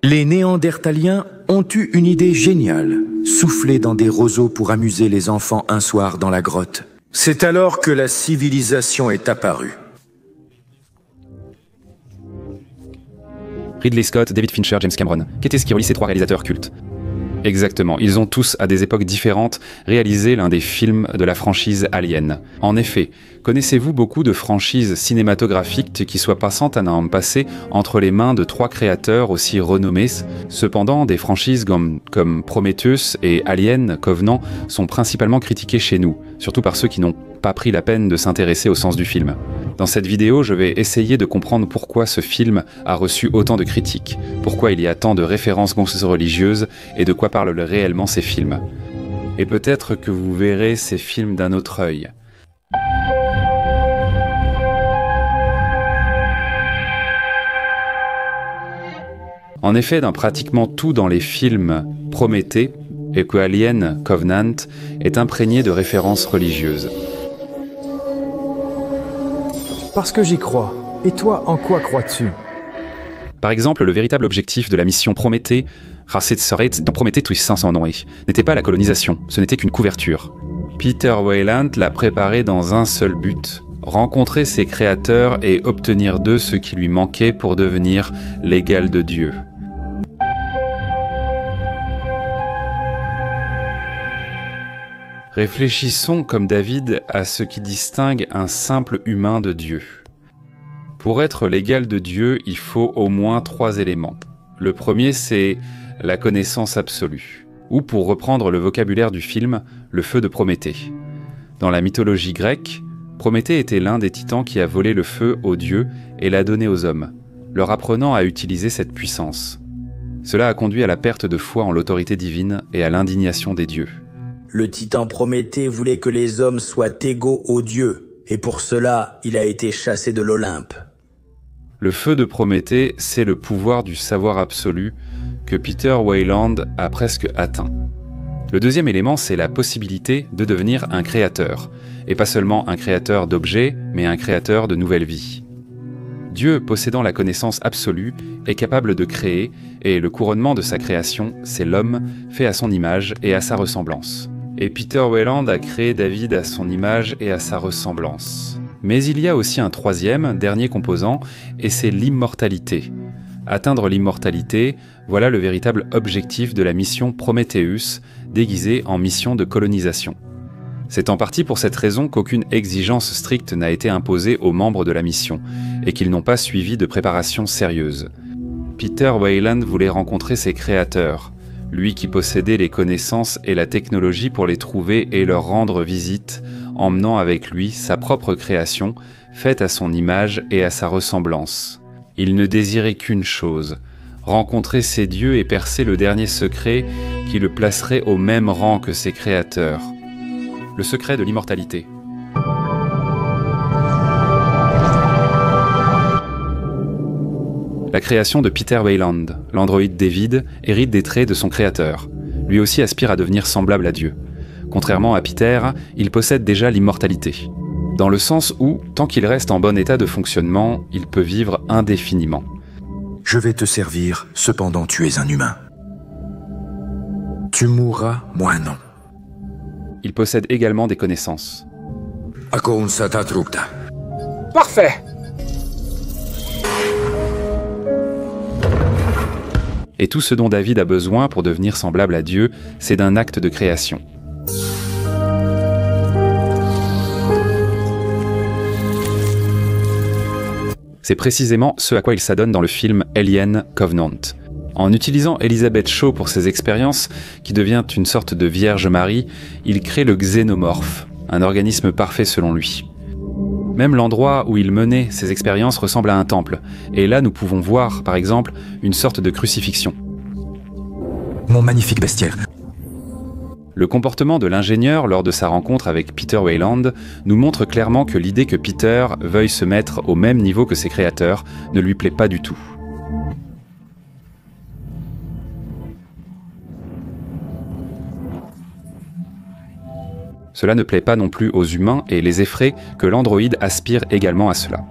Les Néandertaliens ont eu une idée géniale, souffler dans des roseaux pour amuser les enfants un soir dans la grotte. C'est alors que la civilisation est apparue. Ridley Scott, David Fincher, James Cameron. Qu'était-ce qui relie ces trois réalisateurs cultes? Exactement, ils ont tous, à des époques différentes, réalisé l'un des films de la franchise Alien. En effet, connaissez-vous beaucoup de franchises cinématographiques qui soient passantes à n'en passer entre les mains de trois créateurs aussi renommés? Cependant, des franchises comme Prometheus et Alien Covenant sont principalement critiquées chez nous, surtout par ceux qui n'ont pas pris la peine de s'intéresser au sens du film. Dans cette vidéo, je vais essayer de comprendre pourquoi ce film a reçu autant de critiques, pourquoi il y a tant de références religieuses et de quoi parlent réellement ces films. Et peut-être que vous verrez ces films d'un autre œil. En effet, dans pratiquement tout dans les films Prométhée, et que Alien Covenant est imprégné de références religieuses. Parce que j'y crois. Et toi, en quoi crois-tu? Par exemple, le véritable objectif de la mission Prométhée, dans Prométhée tout son nom, n'était pas la colonisation, ce n'était qu'une couverture. Peter Weyland l'a préparé dans un seul but, rencontrer ses créateurs et obtenir d'eux ce qui lui manquait pour devenir l'égal de Dieu. Réfléchissons comme David à ce qui distingue un simple humain de Dieu. Pour être l'égal de Dieu, il faut au moins 3 éléments. Le premier, c'est la connaissance absolue, ou pour reprendre le vocabulaire du film, le feu de Prométhée. Dans la mythologie grecque, Prométhée était l'un des titans qui a volé le feu aux dieux et l'a donné aux hommes, leur apprenant à utiliser cette puissance. Cela a conduit à la perte de foi en l'autorité divine et à l'indignation des dieux. Le titan Prométhée voulait que les hommes soient égaux aux dieux, et pour cela, il a été chassé de l'Olympe. Le feu de Prométhée, c'est le pouvoir du savoir absolu que Peter Weyland a presque atteint. Le deuxième élément, c'est la possibilité de devenir un créateur, et pas seulement un créateur d'objets, mais un créateur de nouvelles vies. Dieu, possédant la connaissance absolue, est capable de créer, et le couronnement de sa création, c'est l'homme, fait à son image et à sa ressemblance. Et Peter Weyland a créé David à son image et à sa ressemblance. Mais il y a aussi un troisième, dernier composant, et c'est l'immortalité. Atteindre l'immortalité, voilà le véritable objectif de la mission Prometheus, déguisée en mission de colonisation. C'est en partie pour cette raison qu'aucune exigence stricte n'a été imposée aux membres de la mission, et qu'ils n'ont pas suivi de préparation sérieuse. Peter Weyland voulait rencontrer ses créateurs, lui qui possédait les connaissances et la technologie pour les trouver et leur rendre visite, emmenant avec lui sa propre création, faite à son image et à sa ressemblance. Il ne désirait qu'une chose, rencontrer ses dieux et percer le dernier secret qui le placerait au même rang que ses créateurs. Le secret de l'immortalité. La création de Peter Weyland, l'androïde David, hérite des traits de son créateur. Lui aussi aspire à devenir semblable à Dieu. Contrairement à Peter, il possède déjà l'immortalité. Dans le sens où, tant qu'il reste en bon état de fonctionnement, il peut vivre indéfiniment. Je vais te servir, cependant tu es un humain. Tu mourras, moi non. Il possède également des connaissances. Parfait! Et tout ce dont David a besoin pour devenir semblable à Dieu, c'est d'un acte de création. C'est précisément ce à quoi il s'adonne dans le film Alien Covenant. En utilisant Elizabeth Shaw pour ses expériences, qui devient une sorte de Vierge Marie, il crée le xénomorphe, un organisme parfait selon lui. Même l'endroit où il menait ses expériences ressemble à un temple, et là nous pouvons voir, par exemple, une sorte de crucifixion. Mon magnifique bestiaire. Le comportement de l'ingénieur lors de sa rencontre avec Peter Weyland nous montre clairement que l'idée que Peter veuille se mettre au même niveau que ses créateurs ne lui plaît pas du tout. Cela ne plaît pas non plus aux humains et les effraie que l'androïde aspire également à cela.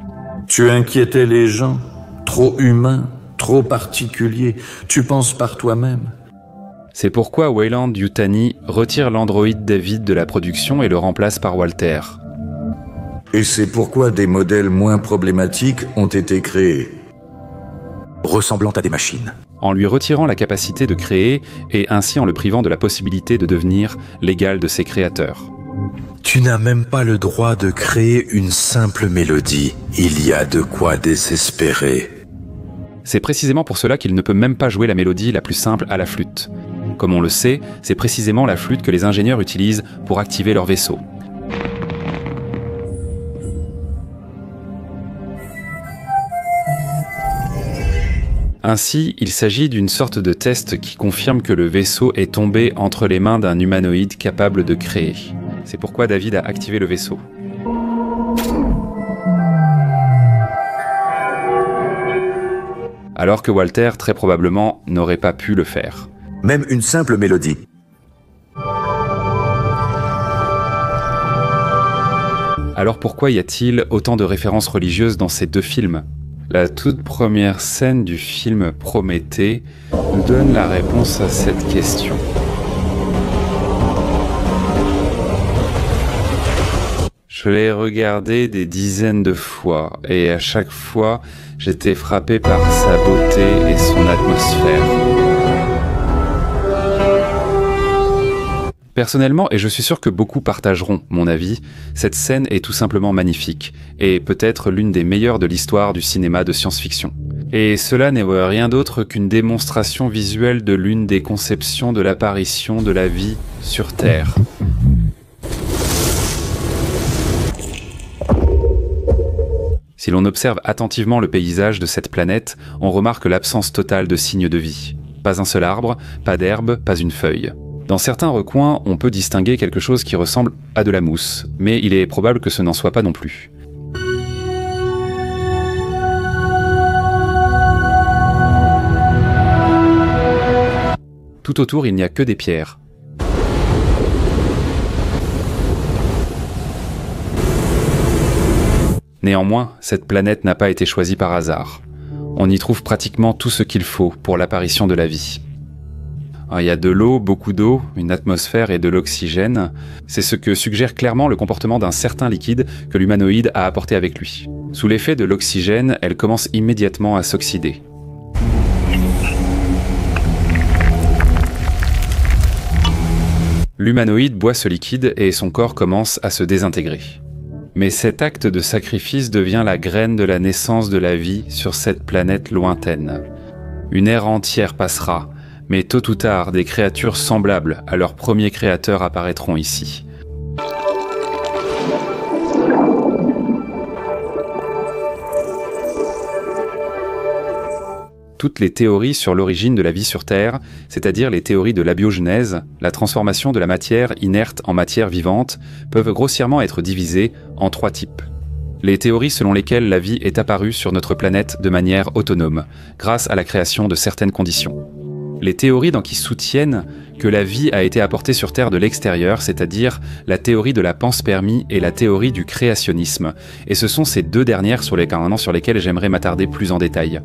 Tu inquiétais les gens, trop humain, Trop particulier. Tu penses par toi-même. C'est pourquoi Weyland-Yutani retire l'androïde David de la production et le remplace par Walter. Et c'est pourquoi des modèles moins problématiques ont été créés. Ressemblant à des machines. En lui retirant la capacité de créer et ainsi en le privant de la possibilité de devenir l'égal de ses créateurs. Tu n'as même pas le droit de créer une simple mélodie. Il y a de quoi désespérer. C'est précisément pour cela qu'il ne peut même pas jouer la mélodie la plus simple à la flûte. Comme on le sait, c'est précisément la flûte que les ingénieurs utilisent pour activer leur vaisseau. Ainsi, il s'agit d'une sorte de test qui confirme que le vaisseau est tombé entre les mains d'un humanoïde capable de créer. C'est pourquoi David a activé le vaisseau. Alors que Walter, très probablement, n'aurait pas pu le faire. Même une simple mélodie. Alors pourquoi y a-t-il autant de références religieuses dans ces deux films ? La toute première scène du film Prométhée nous donne la réponse à cette question. Je l'ai regardé des dizaines de fois et à chaque fois, j'étais frappé par sa beauté et son atmosphère. Personnellement, et je suis sûr que beaucoup partageront mon avis, cette scène est tout simplement magnifique, et peut-être l'une des meilleures de l'histoire du cinéma de science-fiction. Et cela n'est rien d'autre qu'une démonstration visuelle de l'une des conceptions de l'apparition de la vie sur Terre. Si l'on observe attentivement le paysage de cette planète, on remarque l'absence totale de signes de vie. Pas un seul arbre, pas d'herbe, pas une feuille. Dans certains recoins, on peut distinguer quelque chose qui ressemble à de la mousse, mais il est probable que ce n'en soit pas non plus. Tout autour, il n'y a que des pierres. Néanmoins, cette planète n'a pas été choisie par hasard. On y trouve pratiquement tout ce qu'il faut pour l'apparition de la vie. Il y a de l'eau, beaucoup d'eau, une atmosphère et de l'oxygène. C'est ce que suggère clairement le comportement d'un certain liquide que l'humanoïde a apporté avec lui. Sous l'effet de l'oxygène, elle commence immédiatement à s'oxyder. L'humanoïde boit ce liquide et son corps commence à se désintégrer. Mais cet acte de sacrifice devient la graine de la naissance de la vie sur cette planète lointaine. Une ère entière passera, mais tôt ou tard, des créatures semblables à leur premier créateur apparaîtront ici. Toutes les théories sur l'origine de la vie sur Terre, c'est-à-dire les théories de l'abiogenèse, la transformation de la matière inerte en matière vivante, peuvent grossièrement être divisées en 3 types. Les théories selon lesquelles la vie est apparue sur notre planète de manière autonome, grâce à la création de certaines conditions. Les théories qui soutiennent que la vie a été apportée sur Terre de l'extérieur, c'est-à-dire la théorie de la panspermie et la théorie du créationnisme. Et ce sont ces deux dernières sur lesquelles j'aimerais m'attarder plus en détail.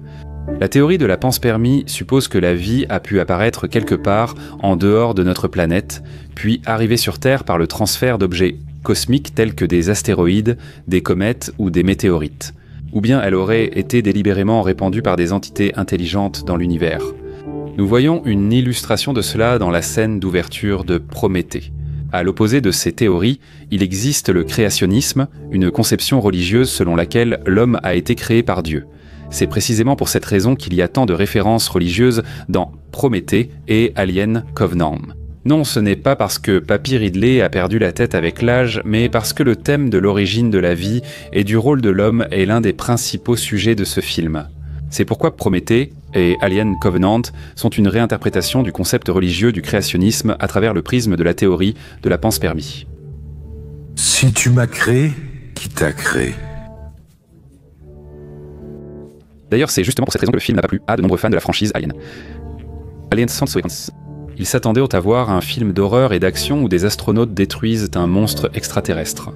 La théorie de la panspermie suppose que la vie a pu apparaître quelque part en dehors de notre planète, puis arriver sur Terre par le transfert d'objets cosmiques tels que des astéroïdes, des comètes ou des météorites. Ou bien elle aurait été délibérément répandue par des entités intelligentes dans l'univers. Nous voyons une illustration de cela dans la scène d'ouverture de Prométhée. À l'opposé de ces théories, il existe le créationnisme, une conception religieuse selon laquelle l'homme a été créé par Dieu. C'est précisément pour cette raison qu'il y a tant de références religieuses dans Prométhée et Alien Covenant. Non, ce n'est pas parce que Papy Ridley a perdu la tête avec l'âge, mais parce que le thème de l'origine de la vie et du rôle de l'homme est l'un des principaux sujets de ce film. C'est pourquoi Prométhée et Alien Covenant sont une réinterprétation du concept religieux du créationnisme à travers le prisme de la théorie de la panspermie. Si tu m'as créé, qui t'a créé ? D'ailleurs, c'est justement pour cette raison que le film n'a pas plu à de nombreux fans de la franchise Alien. Alien Sequence. Ils s'attendaient à voir un film d'horreur et d'action où des astronautes détruisent un monstre extraterrestre.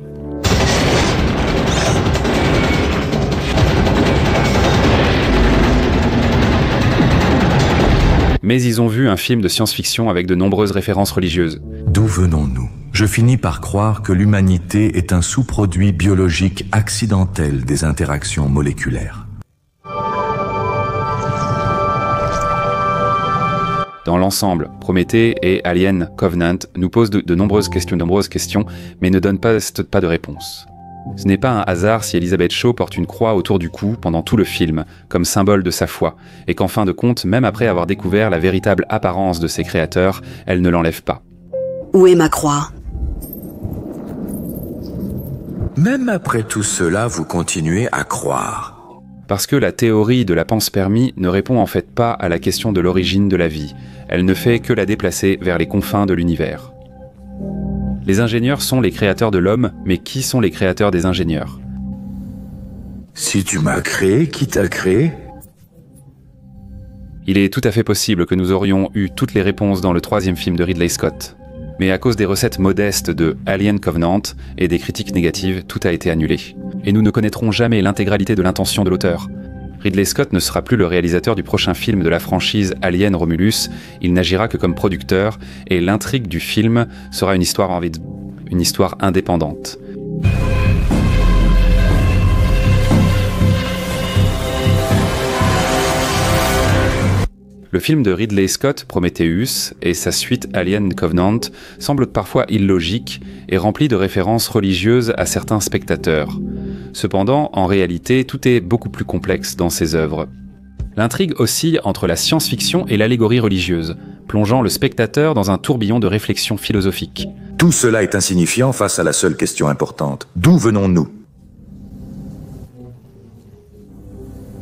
mais ils ont vu un film de science-fiction avec de nombreuses références religieuses. D'où venons-nous? Je finis par croire que l'humanité est un sous-produit biologique accidentel des interactions moléculaires. Dans l'ensemble, Prométhée et Alien Covenant nous posent de nombreuses questions, mais ne donnent pas de réponse. Ce n'est pas un hasard si Elizabeth Shaw porte une croix autour du cou pendant tout le film, comme symbole de sa foi, et qu'en fin de compte, même après avoir découvert la véritable apparence de ses créateurs, elle ne l'enlève pas. Où est ma croix? Même après tout cela, vous continuez à croire. Parce que la théorie de la panspermie ne répond en fait pas à la question de l'origine de la vie. Elle ne fait que la déplacer vers les confins de l'univers. Les ingénieurs sont les créateurs de l'homme, mais qui sont les créateurs des ingénieurs? Si tu m'as créé, qui t'a créé? Il est tout à fait possible que nous aurions eu toutes les réponses dans le 3e film de Ridley Scott. Mais à cause des recettes modestes de Alien Covenant et des critiques négatives, tout a été annulé. Et nous ne connaîtrons jamais l'intégralité de l'intention de l'auteur. Ridley Scott ne sera plus le réalisateur du prochain film de la franchise Alien Romulus, il n'agira que comme producteur, et l'intrigue du film sera une histoire indépendante. Le film de Ridley Scott, Prometheus, et sa suite Alien Covenant semblent parfois illogiques et remplis de références religieuses à certains spectateurs. Cependant, en réalité, tout est beaucoup plus complexe dans ces œuvres. L'intrigue oscille entre la science-fiction et l'allégorie religieuse, plongeant le spectateur dans un tourbillon de réflexion philosophique. Tout cela est insignifiant face à la seule question importante. D'où venons-nous?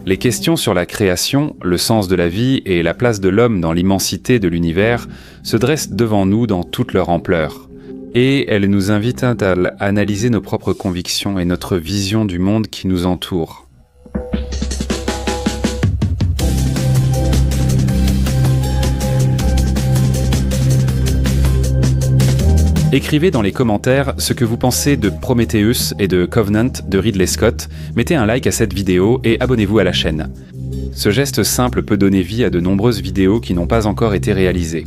Les questions sur la création, le sens de la vie et la place de l'homme dans l'immensité de l'univers se dressent devant nous dans toute leur ampleur. Et elles nous invitent à analyser nos propres convictions et notre vision du monde qui nous entoure. Écrivez dans les commentaires ce que vous pensez de Prometheus et de Covenant de Ridley Scott, mettez un like à cette vidéo et abonnez-vous à la chaîne. Ce geste simple peut donner vie à de nombreuses vidéos qui n'ont pas encore été réalisées.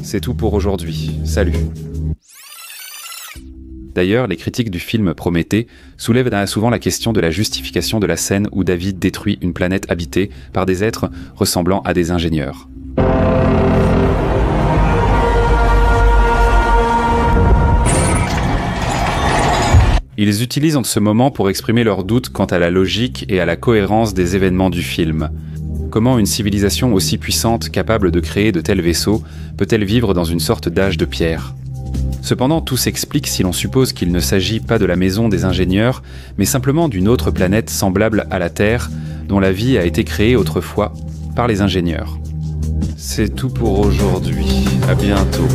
C'est tout pour aujourd'hui, salut. D'ailleurs, les critiques du film Prométhée soulèvent souvent la question de la justification de la scène où David détruit une planète habitée par des êtres ressemblant à des ingénieurs. Ils utilisent en ce moment pour exprimer leurs doutes quant à la logique et à la cohérence des événements du film. Comment une civilisation aussi puissante, capable de créer de tels vaisseaux, peut-elle vivre dans une sorte d'âge de pierre? Cependant, tout s'explique si l'on suppose qu'il ne s'agit pas de la maison des ingénieurs, mais simplement d'une autre planète semblable à la Terre, dont la vie a été créée autrefois par les ingénieurs. C'est tout pour aujourd'hui. À bientôt.